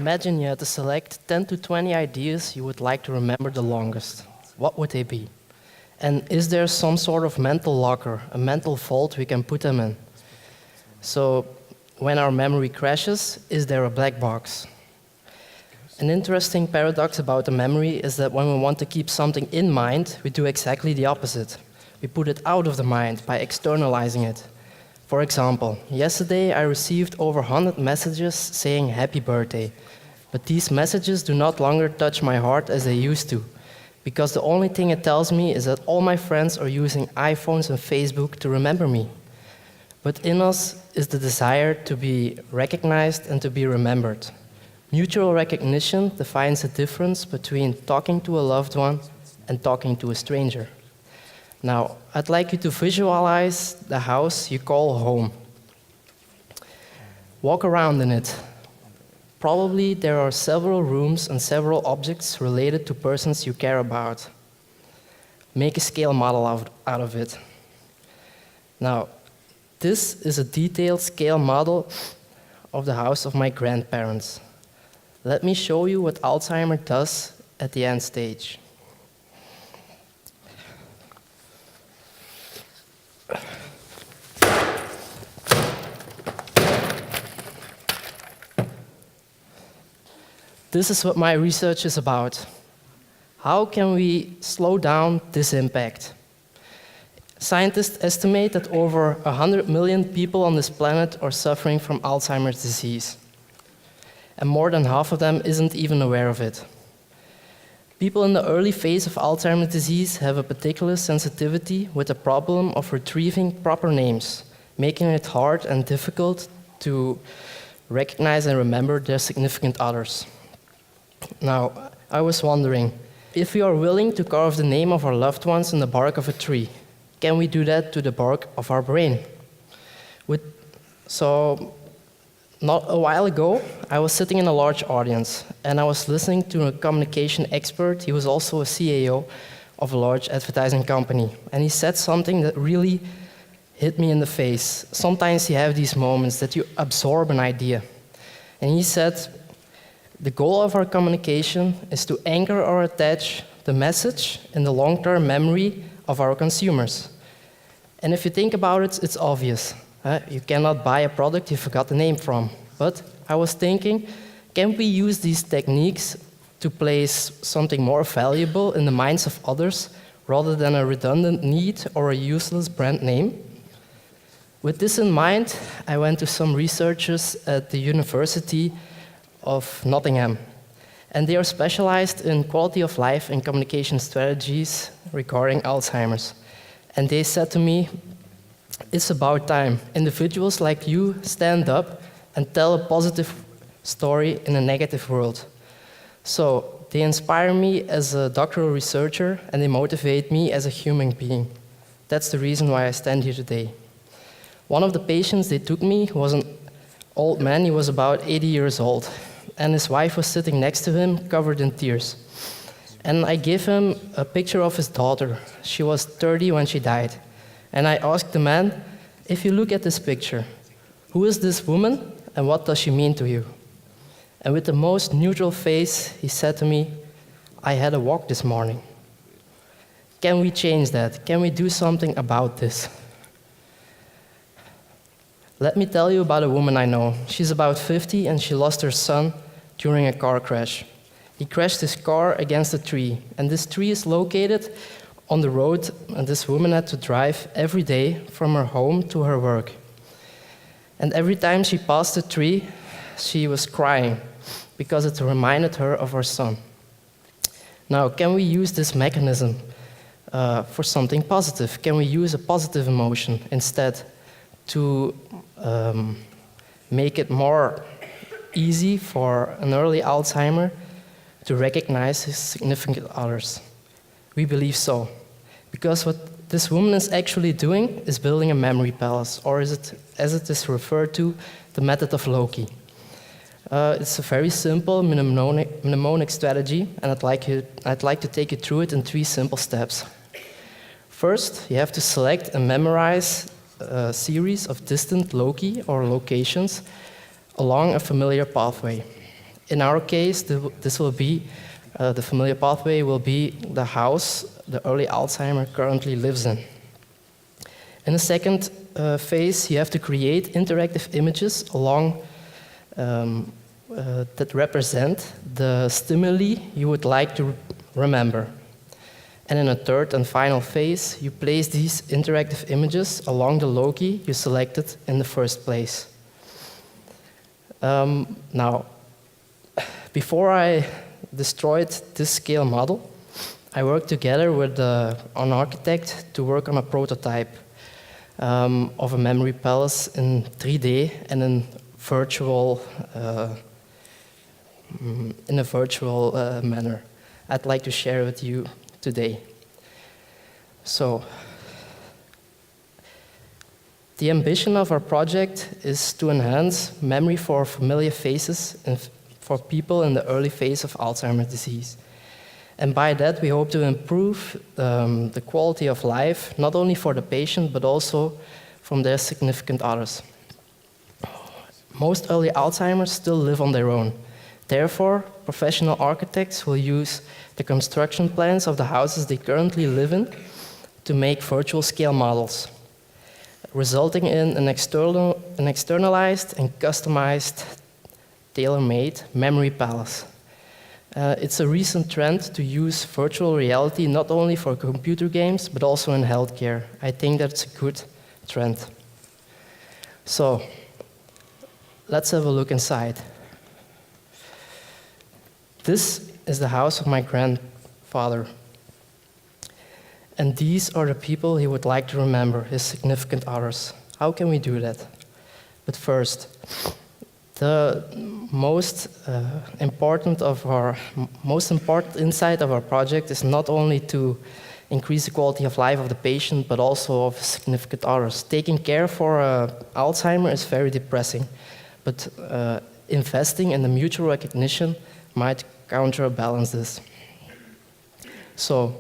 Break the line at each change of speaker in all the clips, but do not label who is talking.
Imagine you had to select 10 to 20 ideas you would like to remember the longest. What would they be? And is there some sort of mental locker, a mental vault we can put them in? So when our memory crashes, is there a black box? An interesting paradox about the memory is that when we want to keep something in mind, we do exactly the opposite. We put it out of the mind by externalizing it. For example, yesterday I received over 100 messages saying happy birthday, but these messages do not longer touch my heart as they used to, because the only thing it tells me is that all my friends are using iPhones and Facebook to remember me. But in us is the desire to be recognized and to be remembered. Mutual recognition defines the difference between talking to a loved one and talking to a stranger. Now, I'd like you to visualize the house you call home. Walk around in it. Probably there are several rooms and several objects related to persons you care about. Make a scale model out of it. Now, this is a detailed scale model of the house of my grandparents. Let me show you what Alzheimer does at the end stage. This is what my research is about. How can we slow down this impact? Scientists estimate that over 100 million people on this planet are suffering from Alzheimer's disease. And more than half of them isn't even aware of it. People in the early phase of Alzheimer's disease have a particular sensitivity with the problem of retrieving proper names, making it hard and difficult to recognize and remember their significant others. Now, I was wondering, if we are willing to carve the name of our loved ones in the bark of a tree, can we do that to the bark of our brain? Not a while ago, I was sitting in a large audience, and I was listening to a communication expert. He was also a CEO of a large advertising company, and he said something that really hit me in the face. Sometimes you have these moments that you absorb an idea. And he said, the goal of our communication is to anchor or attach the message in the long-term memory of our consumers. And if you think about it, it's obvious. You cannot buy a product you forgot the name from. But I was thinking, can we use these techniques to place something more valuable in the minds of others rather than a redundant need or a useless brand name? With this in mind, I went to some researchers at the University of Nottingham, and they are specialized in quality of life and communication strategies regarding Alzheimer's. And they said to me, it's about time individuals like you stand up and tell a positive story in a negative world. So they inspire me as a doctoral researcher, and they motivate me as a human being. That's the reason why I stand here today. One of the patients they took me was an old man. He was about 80 years old, and his wife was sitting next to him, covered in tears. And I gave him a picture of his daughter. She was 30 when she died. And I asked the man, if you look at this picture, who is this woman and what does she mean to you? And with the most neutral face, he said to me, I had a walk this morning. Can we change that? Can we do something about this? Let me tell you about a woman I know. She's about 50 and she lost her son during a car crash. He crashed his car against a tree, and this tree is located on the road, and this woman had to drive every day from her home to her work. And every time she passed the tree, she was crying because it reminded her of her son. Now, can we use this mechanism for something positive? Can we use a positive emotion instead to make it more easy for an early Alzheimer to recognize his significant others? We believe so. Because what this woman is actually doing is building a memory palace, or is it, as it is referred to, the method of Loki. It's a very simple mnemonic strategy, and I'd like to take you through it in 3 simple steps. First, you have to select and memorize a series of distant loci or locations along a familiar pathway. In our case, this will be, the familiar pathway will be the house the early Alzheimer currently lives in. In the second phase, you have to create interactive images along that represent the stimuli you would like to remember. And in a third and final phase, you place these interactive images along the loci you selected in the first place. Now, before I destroyed this scale model, I worked together with an architect to work on a prototype of a memory palace in 3D and in a virtual manner. I'd like to share with you today. So, the ambition of our project is to enhance memory for familiar faces and for people in the early phase of Alzheimer's disease. And by that, we hope to improve the quality of life, not only for the patient, but also from their significant others. Most early Alzheimer's still live on their own. Therefore, professional architects will use the construction plans of the houses they currently live in to make virtual scale models, resulting in an externalized and customized, tailor-made memory palace. It's a recent trend to use virtual reality not only for computer games, but also in healthcare. I think that's a good trend. So, let's have a look inside. This is the house of my grandfather. And these are the people he would like to remember, his significant others. How can we do that? But first, the most important insight of our project is not only to increase the quality of life of the patient, but also of significant others. Taking care for Alzheimer is very depressing, but investing in the mutual recognition might counterbalance this. So,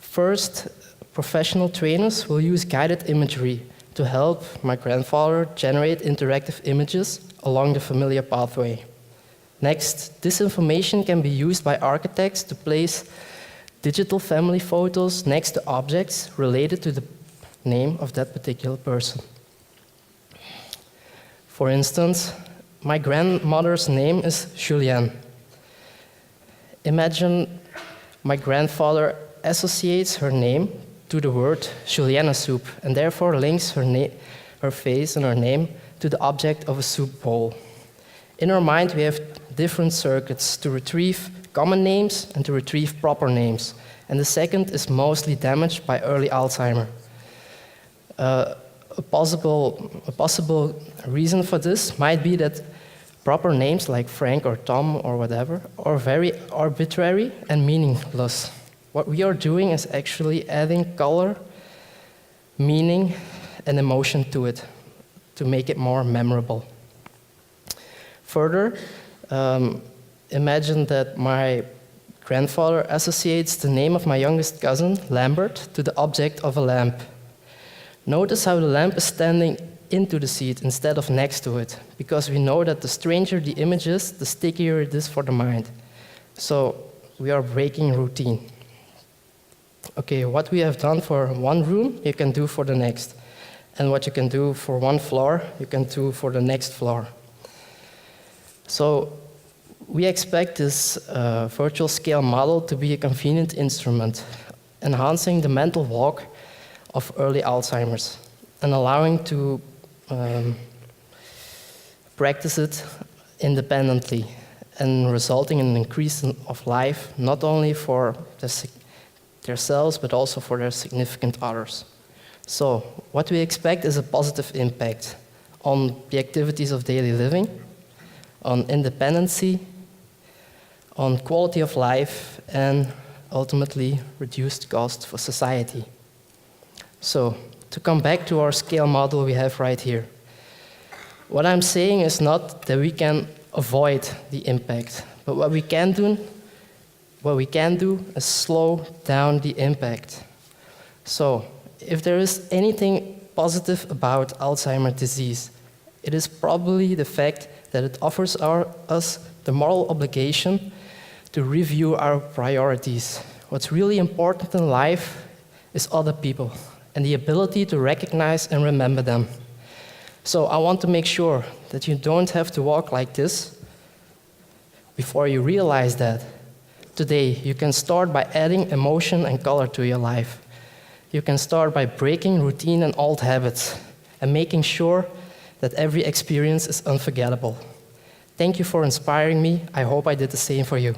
first, professional trainers will use guided imagery to help my grandfather generate interactive images along the familiar pathway. Next, this information can be used by architects to place digital family photos next to objects related to the name of that particular person. For instance, my grandmother's name is Julienne. Imagine my grandfather associates her name to the word Julienne soup and therefore links her face and her name to the object of a soup bowl. In our mind, we have different circuits to retrieve common names and to retrieve proper names. And the second is mostly damaged by early Alzheimer. A possible reason for this might be that proper names like Frank or Tom or whatever are very arbitrary and meaningless. What we are doing is actually adding color, meaning, and emotion to it to make it more memorable. Further, imagine that my grandfather associates the name of my youngest cousin, Lambert, to the object of a lamp. Notice how the lamp is standing into the seat instead of next to it, because we know that the stranger the image is, the stickier it is for the mind. So we are breaking routine. Okay, what we have done for one room, you can do for the next. And what you can do for one floor, you can do for the next floor. So we expect this virtual scale model to be a convenient instrument, enhancing the mental walk of early Alzheimer's and allowing to practice it independently and resulting in an increase of life, not only for themselves, but also for their significant others. So what we expect is a positive impact on the activities of daily living, on independency, on quality of life, and ultimately reduced cost for society. So, to come back to our scale model we have right here. What I'm saying is not that we can avoid the impact, but what we can do is slow down the impact. So, if there is anything positive about Alzheimer's disease, it is probably the fact that it offers us the moral obligation to review our priorities. What's really important in life is other people and the ability to recognize and remember them. So I want to make sure that you don't have to walk like this before you realize that. Today, you can start by adding emotion and color to your life. You can start by breaking routine and old habits and making sure that every experience is unforgettable. Thank you for inspiring me. I hope I did the same for you.